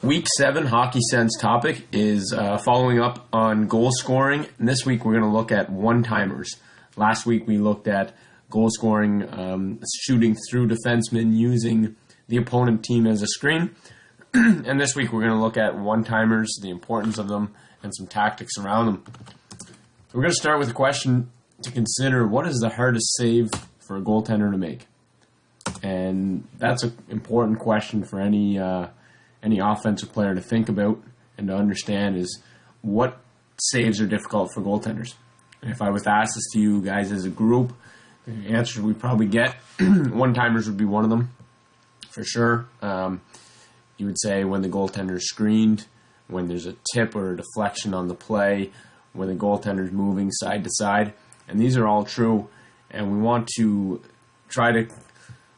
Week 7 Hockey Sense topic is following up on goal scoring. And this week we're going to look at one-timers. Last week we looked at goal scoring, shooting through defensemen using the opponent team as a screen. And this week we're going to look at one-timers, the importance of them, and some tactics around them. So we're going to start with a question to consider: what is the hardest save for a goaltender to make? And that's an important question for any offensive player to think about and to understand, is what saves are difficult for goaltenders. And if I was to ask this to you guys as a group, the answers we probably get, one-timers would be one of them, for sure. You would say when the goaltender is screened, when there's a tip or a deflection on the play, when the goaltender is moving side to side. And these are all true, and we want to try to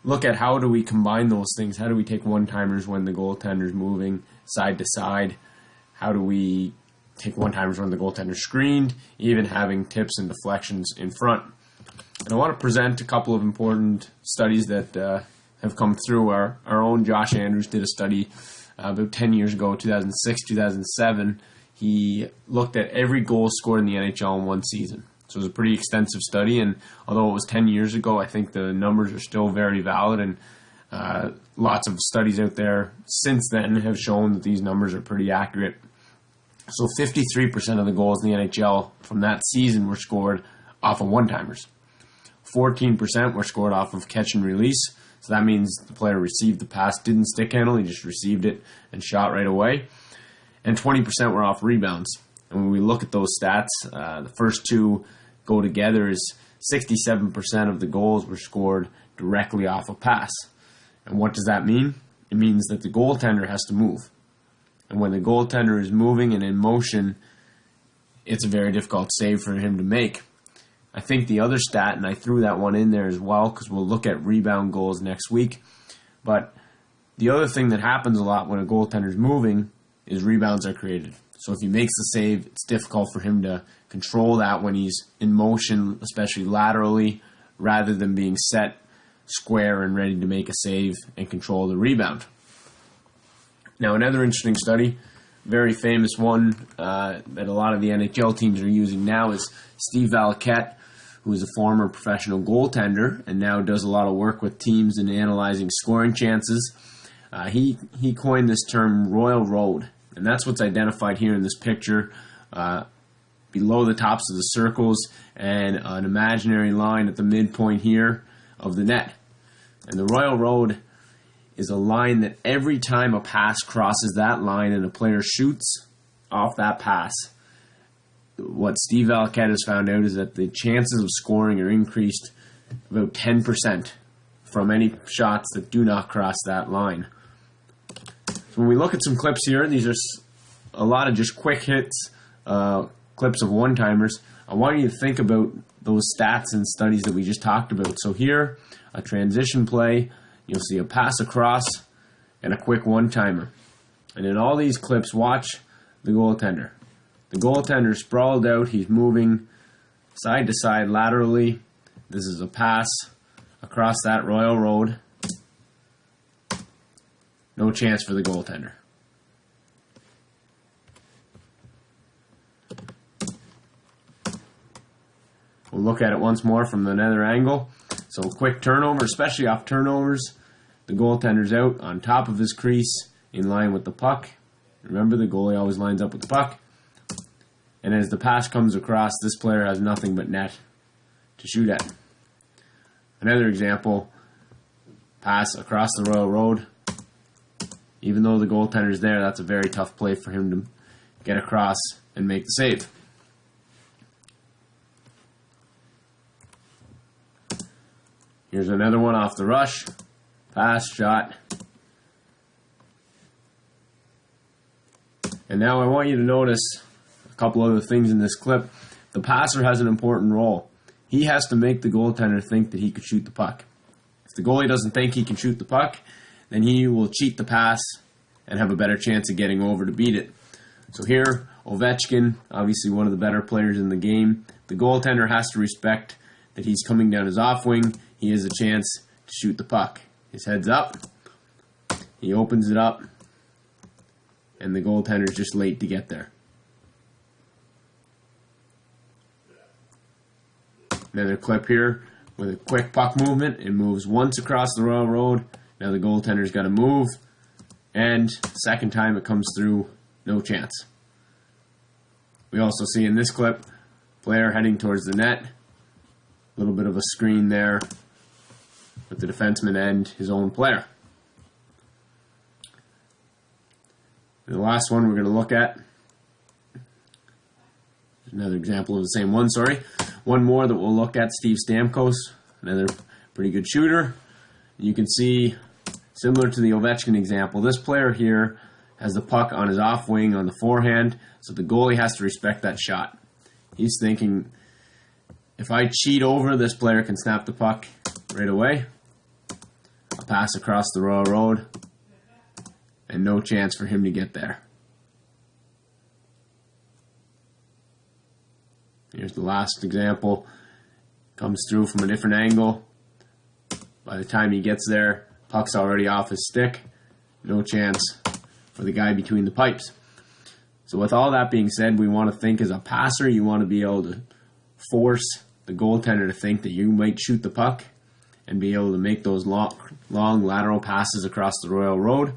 look at how do we combine those things. How do we take one-timers when the goaltender's moving side to side? How do we take one-timers when the goaltender's screened, even having tips and deflections in front? And I want to present a couple of important studies that have come through. Our own Josh Andrews did a study about 10 years ago, 2006, 2007. He looked at every goal scored in the NHL in one season. So it was a pretty extensive study, and although it was 10 years ago, I think the numbers are still very valid, and lots of studies out there since then have shown that these numbers are pretty accurate. So 53% of the goals in the NHL from that season were scored off of one-timers. 14% were scored off of catch and release, so that means the player received the pass, didn't stick handle, he just received it and shot right away. And 20% were off rebounds. And when we look at those stats, the first two go together is 67% of the goals were scored directly off a pass. And what does that mean? It means that the goaltender has to move. And when the goaltender is moving and in motion, it's a very difficult save for him to make. I think the other stat, and I threw that one in there as well because we'll look at rebound goals next week, but the other thing that happens a lot when a goaltender is moving is rebounds are created. So if he makes the save, it's difficult for him to control that when he's in motion, especially laterally, rather than being set square and ready to make a save and control the rebound. Now, another interesting study, very famous one that a lot of the NHL teams are using now, is Steve Valiquette, who is a former professional goaltender and now does a lot of work with teams in analyzing scoring chances. He coined this term Royal Road. And that's what's identified here in this picture, below the tops of the circles and an imaginary line at the midpoint here of the net. And the Royal Road is a line that every time a pass crosses that line and a player shoots off that pass, what Steve Valiquette has found out is that the chances of scoring are increased about 10% from any shots that do not cross that line. When we look at some clips here, these are a lot of just quick hits, clips of one-timers. I want you to think about those stats and studies that we just talked about. So here, a transition play, you'll see a pass across and a quick one-timer. And in all these clips, watch the goaltender. The goaltender is sprawled out. He's moving side to side laterally. This is a pass across that Royal Road. No chance for the goaltender. We'll look at it once more from another angle. So quick turnover, especially off turnovers. The goaltender's out on top of his crease in line with the puck. Remember, the goalie always lines up with the puck. And as the pass comes across, this player has nothing but net to shoot at. Another example, pass across the Royal Road. Even though the goaltender's there, that's a very tough play for him to get across and make the save. Here's another one off the rush. Pass, shot. And now I want you to notice a couple other things in this clip. The passer has an important role. He has to make the goaltender think that he could shoot the puck. If the goalie doesn't think he can shoot the puck, then he will cheat the pass and have a better chance of getting over to beat it. So here, Ovechkin, obviously one of the better players in the game. The goaltender has to respect that he's coming down his off wing. He has a chance to shoot the puck. His head's up. He opens it up. and the goaltender's just late to get there. Another clip here with a quick puck movement. It moves once across the Royal Road. Now the goaltender's got to move, and second time it comes through, no chance. We also see in this clip, player heading towards the net. A little bit of a screen there with the defenseman and his own player. And the last one we're going to look at, another example of the same one, one more that we'll look at, Steve Stamkos, another pretty good shooter. You can see, similar to the Ovechkin example, this player here has the puck on his off wing on the forehand, so the goalie has to respect that shot. He's thinking, if I cheat over, this player can snap the puck right away. I'll pass across the Royal Road, and no chance for him to get there. Here's the last example. Comes through from a different angle. By the time he gets there, puck's already off his stick. No chance for the guy between the pipes. So with all that being said, we want to think as a passer, you want to be able to force the goaltender to think that you might shoot the puck and be able to make those long lateral passes across the Royal Road.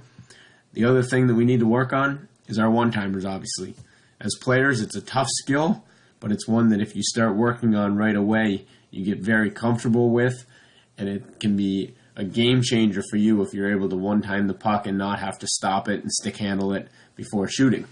The other thing that we need to work on is our one-timers, obviously. As players, it's a tough skill, but it's one that if you start working on right away, you get very comfortable with, and it can be a game changer for you if you're able to one-time the puck and not have to stop it and stick handle it before shooting.